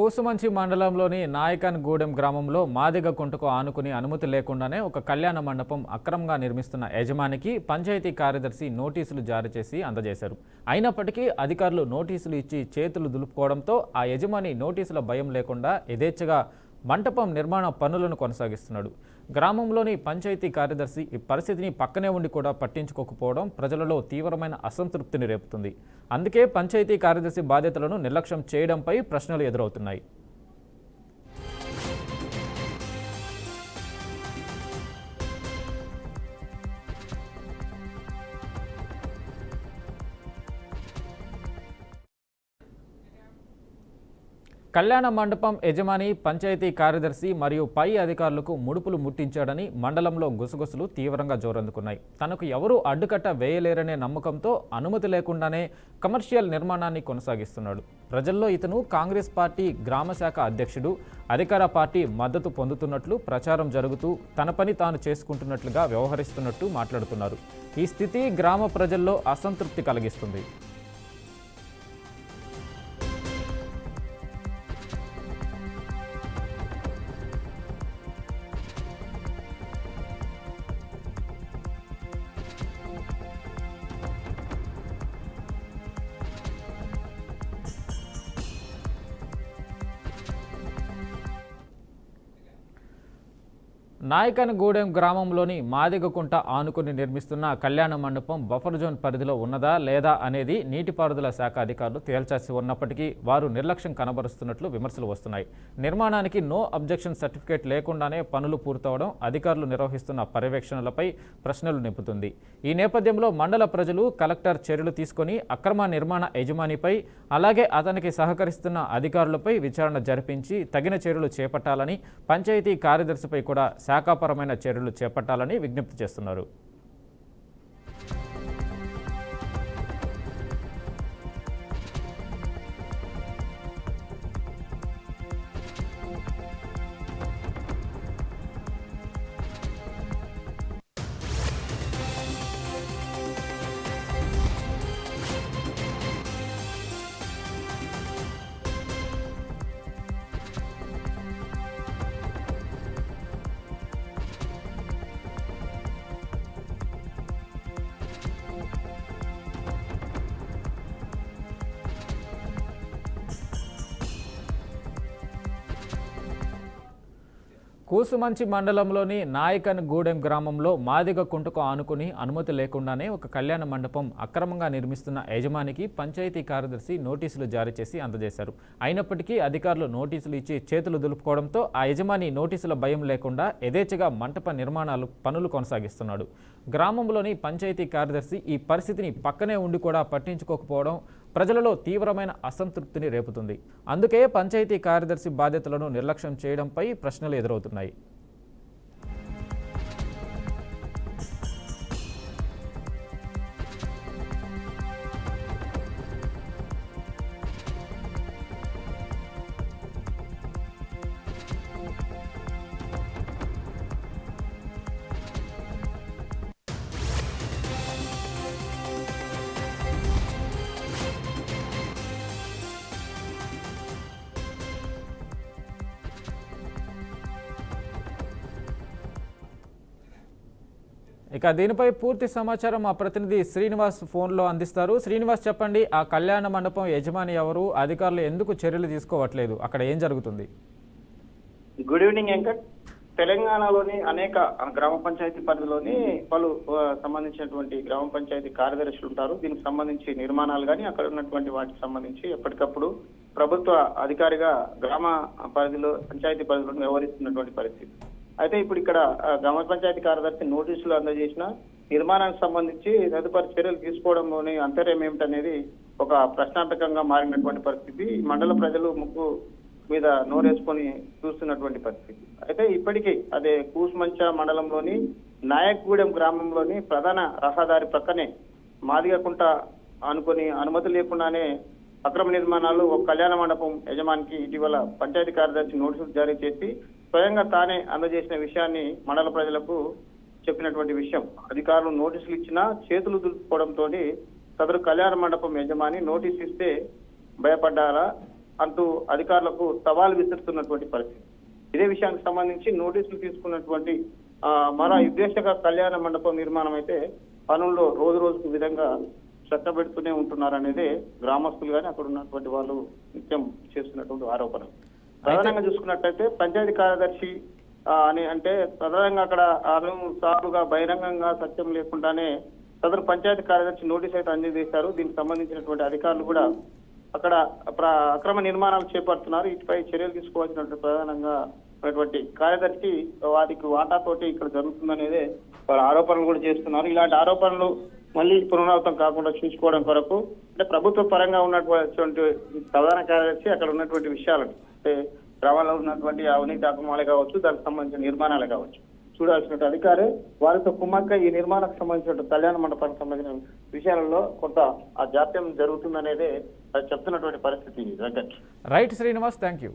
కూసుమంచి మండలంలోని నాయకన్గూడెం గ్రామంలో మాదిగ కుంటకు ఆనుకుని అనుమతి లేకుండానే ఒక కళ్యాణ మండపం అక్రమంగా నిర్మిస్తున్న యజమానికి పంచాయతీ కార్యదర్శి నోటీసులు జారీ చేసి అందజేశారు. అయినప్పటికీ అధికారులు నోటీసులు ఇచ్చి చేతులు దులుపుకోవడంతో ఆ యజమాని నోటీసుల భయం లేకుండా యథేచ్ఛగా మంటపం నిర్మాణ పనులను కొనసాగిస్తున్నాడు. గ్రామంలోని పంచాయతీ కార్యదర్శి ఈ పరిస్థితిని పక్కనే ఉండి కూడా పట్టించుకోకపోవడం ప్రజలలో తీవ్రమైన అసంతృప్తిని రేపుతుంది. అందుకే పంచాయతీ కార్యదర్శి బాధ్యతలను నిర్లక్ష్యం చేయడంపై ప్రశ్నలు ఎదురవుతున్నాయి. కళ్యాణ మండపం యజమాని పంచాయతీ కార్యదర్శి మరియు పై అధికారులకు ముడుపులు ముట్టించాడని మండలంలో గుసగుసలు తీవ్రంగా జోరందుకున్నాయి. తనకు ఎవరూ అడ్డుకట్ట వేయలేరనే నమ్మకంతో అనుమతి లేకుండానే కమర్షియల్ నిర్మాణాన్ని కొనసాగిస్తున్నాడు. ప్రజల్లో ఇతను కాంగ్రెస్ పార్టీ గ్రామశాఖ అధ్యక్షుడు, అధికార పార్టీ మద్దతు పొందుతున్నట్లు ప్రచారం జరుగుతూ తన పని తాను చేసుకుంటున్నట్లుగా వ్యవహరిస్తున్నట్టు మాట్లాడుతున్నారు. ఈ స్థితి గ్రామ ప్రజల్లో అసంతృప్తి కలిగిస్తుంది. నాయకన్గూడెం గ్రామంలోని మాదిగకుంట ఆనుకుని నిర్మిస్తున్న కళ్యాణ మండపం బఫర్ జోన్ పరిధిలో ఉన్నదా లేదా అనేది నీటిపారుదల శాఖ అధికారులు తేల్చాల్సి ఉన్నప్పటికీ వారు నిర్లక్ష్యం కనబరుస్తున్నట్లు విమర్శలు వస్తున్నాయి. నిర్మాణానికి నో అబ్జెక్షన్ సర్టిఫికేట్ లేకుండానే పనులు పూర్తవడం అధికారులు నిర్వహిస్తున్న పర్యవేక్షణలపై ప్రశ్నలు నింపుతుంది. ఈ నేపథ్యంలో మండల ప్రజలు కలెక్టర్ చర్యలు తీసుకొని అక్రమ నిర్మాణ యజమానిపై అలాగే అతనికి సహకరిస్తున్న అధికారులపై విచారణ జరిపించి తగిన చర్యలు చేపట్టాలని, పంచాయతీ కార్యదర్శిపై కూడా శాఖాపరమైన చర్యలు చేపట్టాలని విజ్ఞప్తి చేస్తున్నారు. కూసుమంచి మండలంలోని నాయకన్గూడెం గ్రామంలో మాదిగ కుంటకు ఆనుకుని అనుమతి లేకుండానే ఒక కళ్యాణ మండపం అక్రమంగా నిర్మిస్తున్న యజమానికి పంచాయతీ కార్యదర్శి నోటీసులు జారీ చేసి అందజేశారు. అయినప్పటికీ అధికారులు నోటీసులు ఇచ్చి చేతులు దులుపుకోవడంతో ఆ యజమాని నోటీసుల భయం లేకుండా యథేచ్ఛగా మంటప నిర్మాణాలు పనులు కొనసాగిస్తున్నాడు. గ్రామంలోని పంచాయతీ కార్యదర్శి ఈ పరిస్థితిని పక్కనే ఉండి కూడా పట్టించుకోకపోవడం ప్రజలలో తీవ్రమైన అసంతృప్తిని రేపుతుంది. అందుకే పంచాయతీ కార్యదర్శి బాధ్యతలను నిర్లక్ష్యం చేయడంపై ప్రశ్నలు ఎదురవుతున్నాయి. ఇక దీనిపై పూర్తి సమాచారం మా ప్రతినిధి శ్రీనివాస్ ఫోన్లో అందిస్తారు. శ్రీనివాస్, చెప్పండి, ఆ కళ్యాణ మండపం యజమాని ఎవరు, అధికారులు ఎందుకు చర్యలు తీసుకోవట్లేదు, అక్కడ ఏం జరుగుతుంది? Good evening Venkat. తెలంగాణలోని అనేక గ్రామ పంచాయతీ పరిధిలోని పలు సంబంధించినటువంటి గ్రామ పంచాయతీ కార్యదర్శులు ఉంటారు. దీనికి సంబంధించి నిర్మాణాలు కానీ అక్కడ ఉన్నటువంటి వాటికి సంబంధించి ఎప్పటికప్పుడు ప్రభుత్వ అధికారిగా గ్రామ పరిధిలో పంచాయతీ పరిధిలో వ్యవహరిస్తున్నటువంటి పరిస్థితి. అయితే ఇప్పుడు ఇక్కడ గ్రామ పంచాయతీ కార్యదర్శి నోటీసులు అందజేసిన నిర్మాణానికి సంబంధించి తదుపరి చర్యలు తీసుకోవడంలోని అంతర్యం ఏమిటనేది ఒక ప్రశ్నార్థకంగా మారినటువంటి పరిస్థితి. మండల ప్రజలు ముగ్గు మీద నోరేసుకొని చూస్తున్నటువంటి పరిస్థితి. అయితే ఇప్పటికీ అదే కూసుమంచ మండలంలోని నాయకగూడెం గ్రామంలోని ప్రధాన రహదారి ప్రక్కనే మాదిగకుంట అనుకొని అనుమతి లేకుండానే అక్రమ నిర్మాణాలు ఒక కళ్యాణ మండపం యజమానికి ఇటీవల పంచాయతీ కార్యదర్శి నోటీసులు జారీ చేసి స్వయంగా తానే అందజేసిన విషయాన్ని మండల ప్రజలకు చెప్పినటువంటి విషయం. అధికారులు నోటీసులు ఇచ్చినా చేతులు దులుపుకోవడంతో సదరు కళ్యాణ మండపం యజమాని నోటీసు ఇస్తే భయపడ్డారా, అంటూ అధికారులకు సవాల్ విసురుతున్నటువంటి పరిస్థితి. ఇదే విషయానికి సంబంధించి నోటీసులు తీసుకున్నటువంటి మన ఉద్దేశక కళ్యాణ మండపం నిర్మాణం అయితే పనుల్లో రోజు రోజుకు విధంగా శ్రద్ధ పెడుతూనే ఉంటున్నారనేదే గ్రామస్తులు కానీ అక్కడ ఉన్నటువంటి వాళ్ళు నిత్యం చేస్తున్నటువంటి ఆరోపణ. ప్రధానంగా చూసుకున్నట్లయితే పంచాయతీ కార్యదర్శి అని అంటే ప్రధానంగా అక్కడ సాగుగా బహిరంగంగా సత్యం లేకుండానే సదరు పంచాయతీ కార్యదర్శి నోటీస్ అయితే అందజేశారు. దీనికి సంబంధించినటువంటి అధికారులు కూడా అక్కడ అక్రమ నిర్మాణాలు చేపడుతున్నారు. వీటిపై చర్యలు తీసుకోవాల్సినటువంటి ప్రధానంగా ఉన్నటువంటి కార్యదర్శి వారికి వాటాతోటి ఇక్కడ జరుగుతుందనేదే వారు ఆరోపణలు కూడా చేస్తున్నారు. ఇలాంటి ఆరోపణలు మళ్ళీ పునరావృతం కాకుండా చూసుకోవడం కొరకు అంటే ప్రభుత్వ పరంగా ఉన్నటువంటి ప్రధాన కార్యదర్శి అక్కడ ఉన్నటువంటి విషయాలను అంటే గ్రామాల్లో ఉన్నటువంటి అవినీతి అక్రమాలే కావచ్చు, దానికి సంబంధించిన నిర్మాణాలే కావచ్చు చూడాల్సిన అధికారే వారితో కుమ్మక్క ఈ నిర్మాణానికి సంబంధించిన కళ్యాణ మండపానికి సంబంధించిన విషయాలలో కొంత ఆ జాప్యం జరుగుతుందనేదే చెప్తున్నటువంటి పరిస్థితి. Venkat right Srinivas, thank you.